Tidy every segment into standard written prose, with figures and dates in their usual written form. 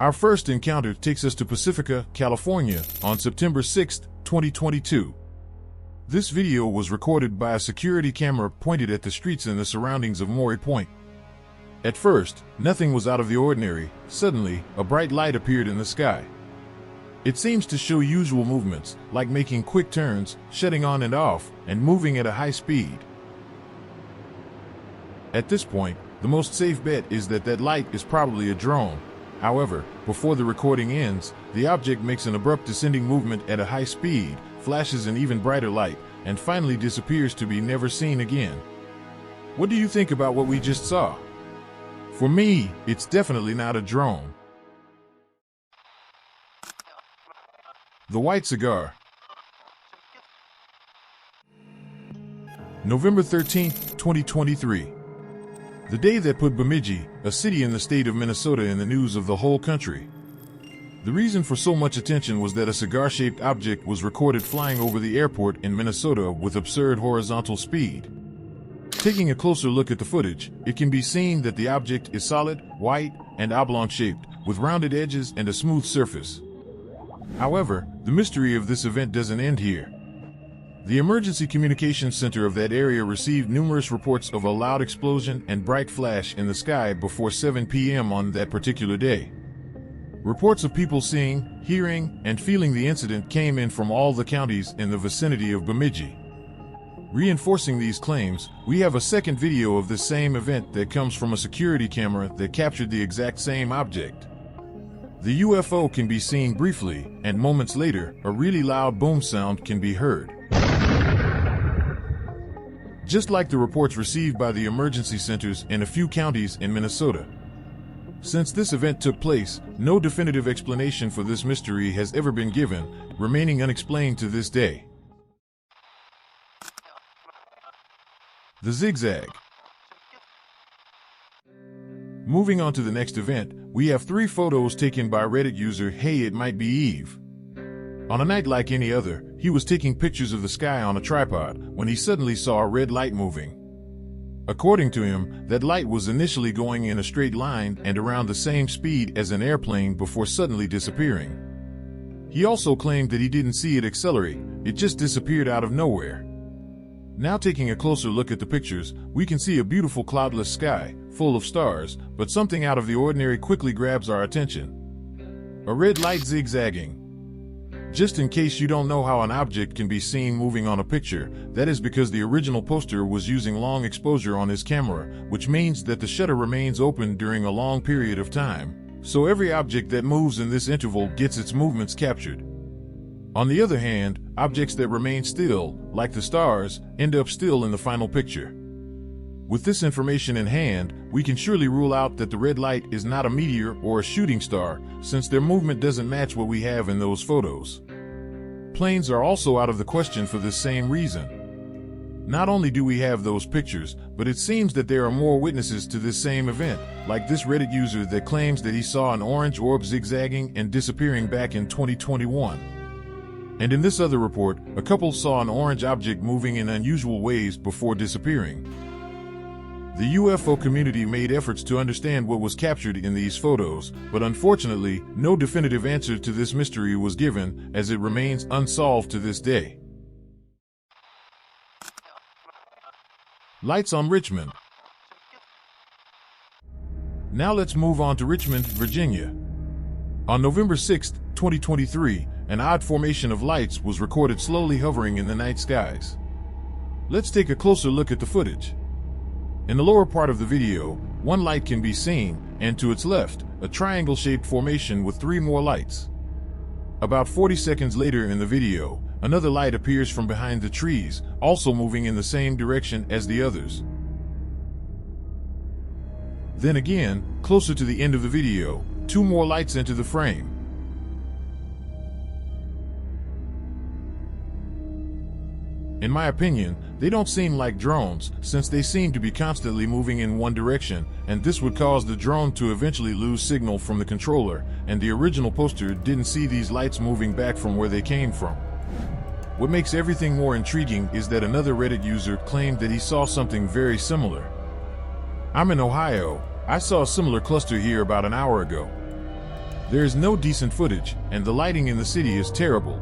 Our first encounter takes us to Pacifica, California, on September 6, 2022. This video was recorded by a security camera pointed at the streets and the surroundings of Maury Point. At first, nothing was out of the ordinary. Suddenly, a bright light appeared in the sky. It seems to show usual movements, like making quick turns, shutting on and off, and moving at a high speed. At this point, the most safe bet is that that light is probably a drone. However, before the recording ends, the object makes an abrupt descending movement at a high speed, flashes an even brighter light, and finally disappears to be never seen again. What do you think about what we just saw? For me, it's definitely not a drone. The White Cigar. November 13, 2023. The day that put Bemidji, a city in the state of Minnesota, in the news of the whole country. The reason for so much attention was that a cigar-shaped object was recorded flying over the airport in Minnesota with absurd horizontal speed. Taking a closer look at the footage, it can be seen that the object is solid, white, and oblong-shaped, with rounded edges and a smooth surface. However, the mystery of this event doesn't end here. The Emergency Communications Center of that area received numerous reports of a loud explosion and bright flash in the sky before 7 p.m. on that particular day. Reports of people seeing, hearing, and feeling the incident came in from all the counties in the vicinity of Bemidji. Reinforcing these claims, we have a second video of this same event that comes from a security camera that captured the exact same object. The UFO can be seen briefly, and moments later, a really loud boom sound can be heard. Just like the reports received by the emergency centers in a few counties in Minnesota. Since this event took place, no definitive explanation for this mystery has ever been given, remaining unexplained to this day. The Zig-Zag. Moving on to the next event, we have 3 photos taken by Reddit user Hey It Might Be Eve. On a night like any other, he was taking pictures of the sky on a tripod when he suddenly saw a red light moving. According to him, that light was initially going in a straight line and around the same speed as an airplane before suddenly disappearing. He also claimed that he didn't see it accelerate, it just disappeared out of nowhere. Now taking a closer look at the pictures, we can see a beautiful cloudless sky, full of stars, but something out of the ordinary quickly grabs our attention. A red light zigzagging. Just in case you don't know how an object can be seen moving on a picture, that is because the original poster was using long exposure on his camera, which means that the shutter remains open during a long period of time, so every object that moves in this interval gets its movements captured. On the other hand, objects that remain still, like the stars, end up still in the final picture. With this information in hand, we can surely rule out that the red light is not a meteor or a shooting star, since their movement doesn't match what we have in those photos. Planes are also out of the question for this same reason. Not only do we have those pictures, but it seems that there are more witnesses to this same event, like this Reddit user that claims that he saw an orange orb zigzagging and disappearing back in 2021. And in this other report, a couple saw an orange object moving in unusual ways before disappearing. The UFO community made efforts to understand what was captured in these photos, but unfortunately, no definitive answer to this mystery was given, as it remains unsolved to this day. Lights on Richmond. Now let's move on to Richmond, Virginia. On November 6, 2023, an odd formation of lights was recorded slowly hovering in the night skies. Let's take a closer look at the footage. In the lower part of the video, one light can be seen, and to its left, a triangle-shaped formation with 3 more lights. About 40 seconds later in the video, another light appears from behind the trees, also moving in the same direction as the others. Then again, closer to the end of the video, 2 more lights enter the frame. In my opinion, they don't seem like drones, since they seem to be constantly moving in one direction, and this would cause the drone to eventually lose signal from the controller, and the original poster didn't see these lights moving back from where they came from. What makes everything more intriguing is that another Reddit user claimed that he saw something very similar. I'm in Ohio. I saw a similar cluster here about an hour ago. There is no decent footage, and the lighting in the city is terrible.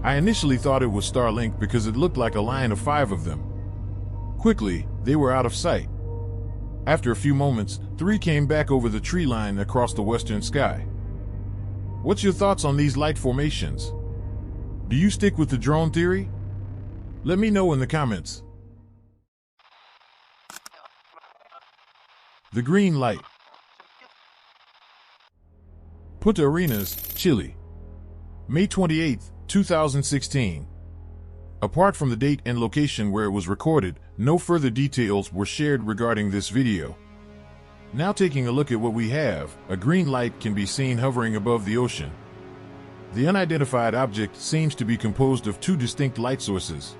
I initially thought it was Starlink because it looked like a line of 5 of them. Quickly, they were out of sight. After a few moments, 3 came back over the tree line across the western sky. What's your thoughts on these light formations? Do you stick with the drone theory? Let me know in the comments. The green light. Punta Arenas, Chile. May 28, 2016. Apart from the date and location where it was recorded, no further details were shared regarding this video. Now taking a look at what we have, a green light can be seen hovering above the ocean. The unidentified object seems to be composed of 2 distinct light sources.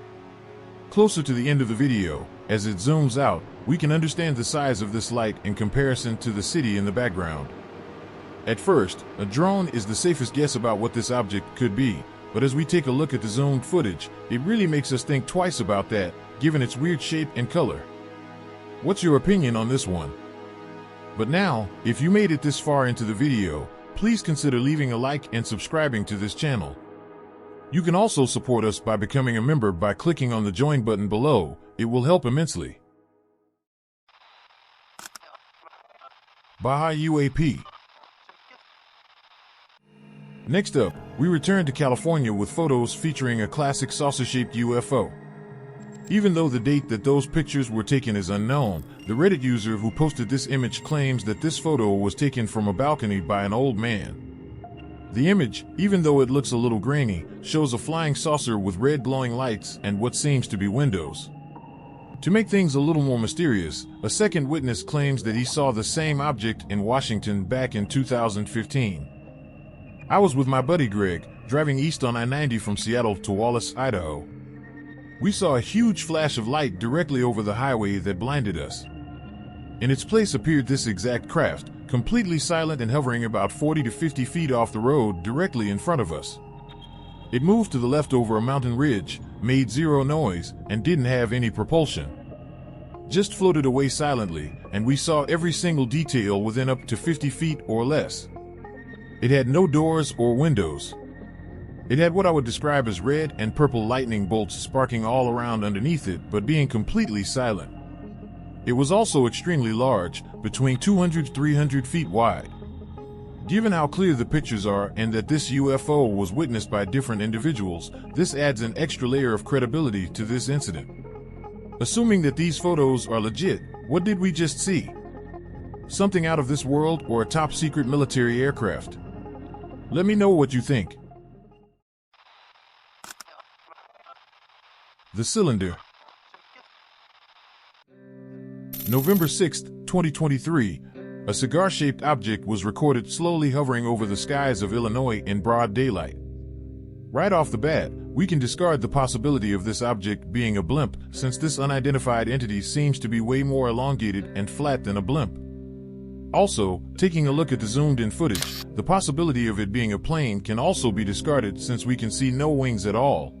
Closer to the end of the video, as it zooms out, we can understand the size of this light in comparison to the city in the background. At first, a drone is the safest guess about what this object could be, but as we take a look at the zoomed footage, it really makes us think twice about that, given its weird shape and color. What's your opinion on this one? But now, if you made it this far into the video, please consider leaving a like and subscribing to this channel. You can also support us by becoming a member by clicking on the join button below. It will help immensely. Baja UAP. Next up, we return to California with photos featuring a classic saucer-shaped UFO. Even though the date that those pictures were taken is unknown, the Reddit user who posted this image claims that this photo was taken from a balcony by an old man. The image, even though it looks a little grainy, shows a flying saucer with red glowing lights and what seems to be windows. To make things a little more mysterious, a second witness claims that he saw the same object in Washington back in 2015. I was with my buddy Greg, driving east on I-90 from Seattle to Wallace, Idaho. We saw a huge flash of light directly over the highway that blinded us. In its place appeared this exact craft, completely silent and hovering about 40 to 50 feet off the road directly in front of us. It moved to the left over a mountain ridge, made zero noise, and didn't have any propulsion. Just floated away silently, and we saw every single detail within up to 50 feet or less. It had no doors or windows. It had what I would describe as red and purple lightning bolts sparking all around underneath it, but being completely silent. It was also extremely large, between 200 to 300 feet wide. Given how clear the pictures are and that this UFO was witnessed by different individuals, this adds an extra layer of credibility to this incident. Assuming that these photos are legit, what did we just see? Something out of this world or a top-secret military aircraft? Let me know what you think. The cylinder. November 6, 2023, a cigar-shaped object was recorded slowly hovering over the skies of Illinois in broad daylight. Right off the bat, we can discard the possibility of this object being a blimp, since this unidentified entity seems to be way more elongated and flat than a blimp. Also, taking a look at the zoomed-in footage, the possibility of it being a plane can also be discarded since we can see no wings at all.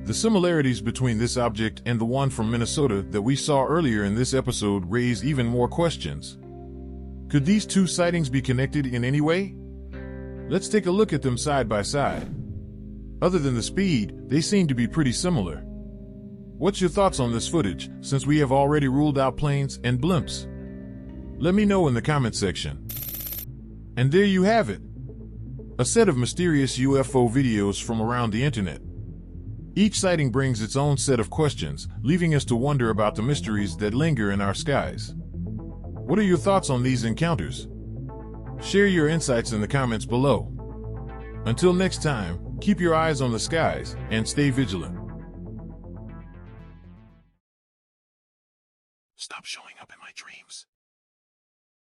The similarities between this object and the one from Minnesota that we saw earlier in this episode raise even more questions. Could these 2 sightings be connected in any way? Let's take a look at them side by side. Other than the speed, they seem to be pretty similar. What's your thoughts on this footage, since we have already ruled out planes and blimps? Let me know in the comment section. And there you have it. A set of mysterious UFO videos from around the internet. Each sighting brings its own set of questions, leaving us to wonder about the mysteries that linger in our skies. What are your thoughts on these encounters? Share your insights in the comments below. Until next time, keep your eyes on the skies and stay vigilant. Stop showing up in my dreams.